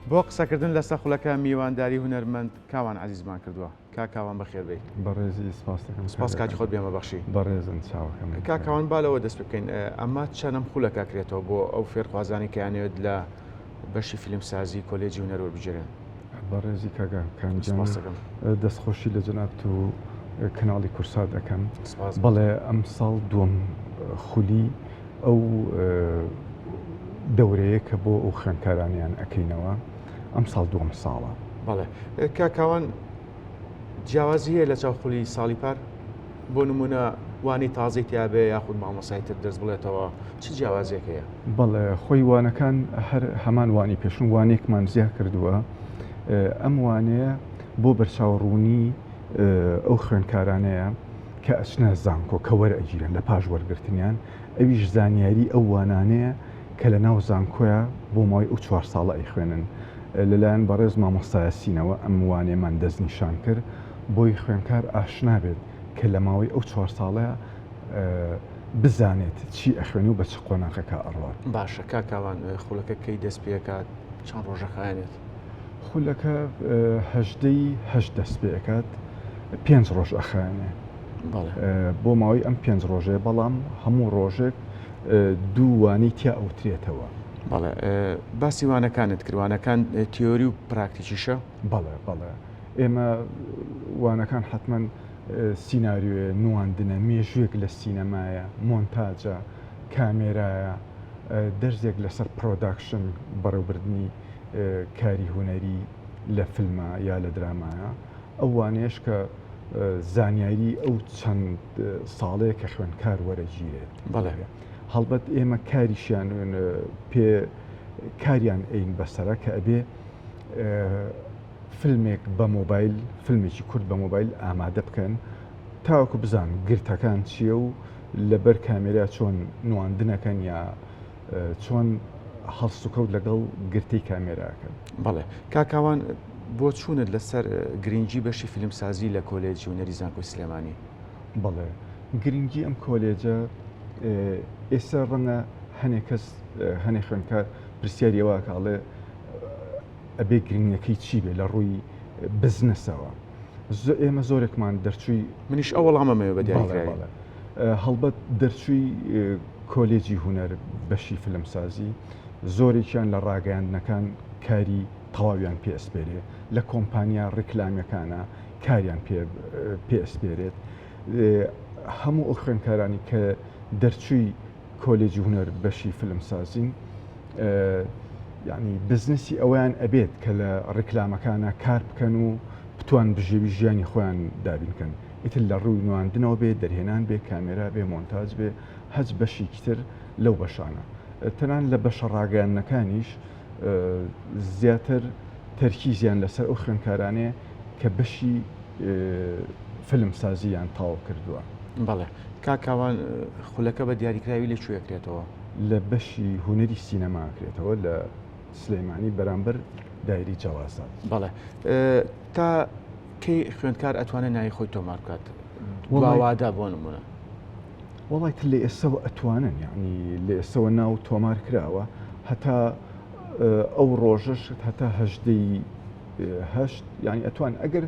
بۆ قسەکردن لەسەر خولەکە میوانداری هونەرمەند کاوان عزیزمان کردووە کاوان بەخێر بێت بەڕێزی سپاس دەکەم سپاس کاتی خۆت بێمە بەخشی بەڕێزن چاوەکەم کاوان بالەوە دەست بکەین ئەمە چەنەم خولەکە کرێتەوە بۆ ئەو فێرخوازانی کە یانەوێت لە بەشی فیلمسازی کۆلێجی هونەر وەربگێرن بەڕێزی کاگان دەستخۆشی لە جەناب و کەناڵی کورسا دەکەم بەڵێ ئەم ساڵ دووەم خولی ئەو دەورەیە کە بۆ ئەو خوێندکارانیان ئەەکەینەوە ئەم ساڵ دووەم ساڵە بەڵێ کاوان جیاوازی هەیە لە چاو خولی ساڵی پار بۆ نمونە وانی تازەی تیاابێ یاخود مامۆسایتر دەست بڵێتەوە چ جیاوازێک هەیە؟ بەڵێ خۆی وانەکان هەر هەمان وانی پێشون وانێکمان زیاد کردووە ئەم وانەیە بۆ بەرچاوڕوونی ئەو خوێندکارانەیە کە ئەچنە زانکۆ کە وەرئەگیرن لە پاش وەرگرتنیان ئەویش زانیاری ئەو وانانەیە کە لە ناو زانکۆیە بۆ ماوەی ئەو 4 ساڵە ئەیخوێنن لەلایەن بەڕێز مامۆستایەسینەوە ئەم وانێمان دەستنیشان کرد بۆی خوێندکار ئاشنا بێت کە لە ماوەی ئەو 4 ساڵەیە بزانێت چی ئەخوێنی و بە چ قۆناغەکە ئەڕوات. باشە کاوان خولەکە کەی دەست پێکات چەند ڕۆژەخایەنێت؟ خولەکە هەژدەی هەشت دەست پێکات 5 ڕۆژ ئەخایەنێ بۆ ماوەی ئەم 5 ڕۆژێ بەڵام هەموو ڕۆژێک دوو وانی تیا ئەوترێتەوە. بەڵێ باسی وانەکانت کردوانەکان تیۆری و پراکتیکیشە؟ بەڵێ ئێمە وانەکان حتمما سیناریوێ نواندنە مێژوێک لە سینەمایە مۆنتاجە کامێرایە دەرزێک لەسەر پرۆداکشن بەڕێوەبردننی کاری هوەری لە فیلمە یا لە درامایە ئەو وانێش کە زانیاری ئەو چەند ساڵەیە کە خوێندکار وەرەگیرێت بەڵێ هەڵبەت ئێمە کاریشیان پێ کاریان ئەین بەسەرە کە ئەبێ فیلمێک بە مۆبایل فیلمێکی کورد بە مۆبایل ئامادە بکەن تاوەکو بزان گرتەکان چییە و لەبەر کامێرا چۆن نواندنەکەن یا چۆن هەڵسوکەوت لەگەڵ گرتی کامێراکەن. بەڵێ کاوان بۆ چوونت لەسەر گرنگی بەشی فیلمسازی لە کۆلێجی هونەری زانکۆی سلێمانی؟ بەڵێ گرنگی ئەم کۆلێجە ئێستا ڕەنگە هەنێک کەس هەنێک خوێندکار پرسیاریەوە کاڵێ ئەبێ گرنگەکەی چی بێ لە ڕووی بزنسەوە ئێمە زۆرێکمان دەرچووی منیش ئەو وەڵامەمەوە بە دیاری هەڵبەت دەرچووی کۆلێجی هونەر بەشی فیلمسازی زۆرێکیان لە ڕاگەیاندنەکان کاری تەواویان پێئسپێرێ لە کۆمپانیا ڕکلامیەکانە کاریان پێئسپێرێت هەموو ئەو خوێندکارانی کە دەرچووی کۆلێجی هونەر بەشی فیلمسازین یعنی بزنسی ئەویان ئەبێت کە لە ڕکلامەکانە کار بکەن و بتوان بژێوی ژیانی خۆیان دابینکەن ئیتر لە ڕووی نواندنەوە بێ دەرهێنان بێ کامێرا بێ مۆنتاج بێ هەچ بەشێکتر لەو بەشانە تەنان لە بەشە ڕاگەیاندنەکانیش زیاتر تەرکیزیان لەسەر ئەو خوێندکارانەیە کە بەشی فیلمسازیان تاو کردووە. بەڵێ کاوان خولەکە بە دیاریکراوی لەکوێکرێتەوە؟ لە بەشی هونەری سینەماکرێتەوە لە سلەیمانی بەرامبەر دایری جیاوازات. بەڵێ تا کەی خوێندکار ئەتوانێت ناوی خۆی تۆمار بکات واوادا بۆ نمونە؟ وڵای لە ئێسەوە ئەتوانن یعنی لە ئێسەوە ناو تۆمار کراوە هەتا ئەو ڕۆژەش هەتا هەژدەی هەشت یعنی ئەتوان ئەگەر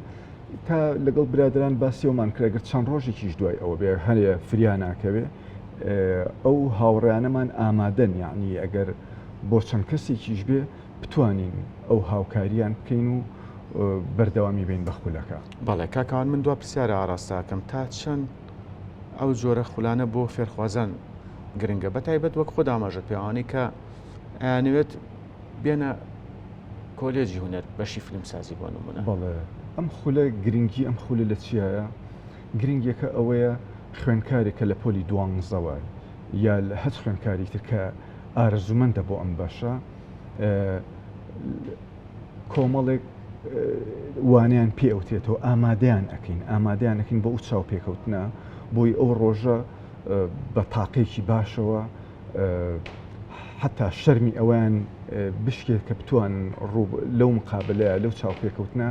تا لەگەڵ برادران باسیەوەمان کرێگەر چەند ڕۆژێکیش دوای ئەوە بێ هەنێ فریان ناکەوێ ئەو هاوڕیانەمان ئامادەن یعنی ئەگەر بۆ چەند کەسێکیش بێ بتوانین ئەو هاوکاریان بکەین و بەردەوامی بین بە خولەکە. بەڵێ کاکەوان من دوا پرسیارە ئاراستاکەم تا چەند ئەو جۆرە خولانە بۆ فێرخوازان گرنگە بە تایبەت وەک خۆ ئاماژەت پێوانی کە ئەیانەوێت بێنە کۆلێجی هونەر بەشی فیلمسازی بۆ نمونە؟ بەڵێ ئەم خولە گرنگی ئەم خولە لە چیایە؟ گرنگیەکە ئەوەیە خوێندکارێکە لە پۆلی دوانزەوە یا لە هەچ خوێندکاری تر کە ئارزومەندە بۆ ئەم بەشە کۆمەڵێک وانیان پێ ئەوتێتەوە ئامادەیان ئەکەین بۆ ئەو چاو پێکەوتنە بۆی ئەو ڕۆژە بە تاقێکی باشەوە حتا شەرمی ئەویان بشکێت کە بتوان لەو مقابلەیە لەو چاو پێکەوتنە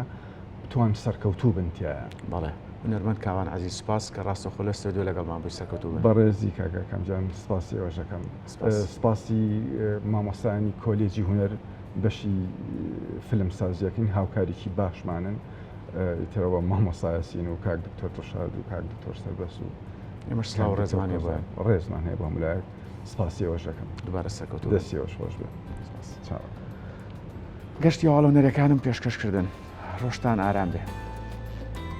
بتوان سەرکەوتوو بنتیایە. بەڵێ هونەرمەند کاوان عزیز سپاس کە ڕاستەخۆ لە ستۆدیۆ لەگەڵمان بووی سەرکەوتوو بن. بەڕێزی کاکەکەم جان سپاسی ئەوەشەکەم سپاسی مامۆستایانی کۆلێجی هونەر بەشی فلم سازیەکەین هاوکاریکی باشمانن ترەوە مامۆسایەسین و کاک دکتۆر دڵشاد و کاک دکتۆر سەربەس و ئێمەش سلااو ڕێزمانی بە ڕێزمان هەیە بۆ ملایەک سپاسیەوەش دەکەم دووبارە سەکەوت دەستیەوەش خۆش بێ گەشتی هاڵۆنەرەکانم پێشکەشکردن ڕۆژتان ئارام بێ.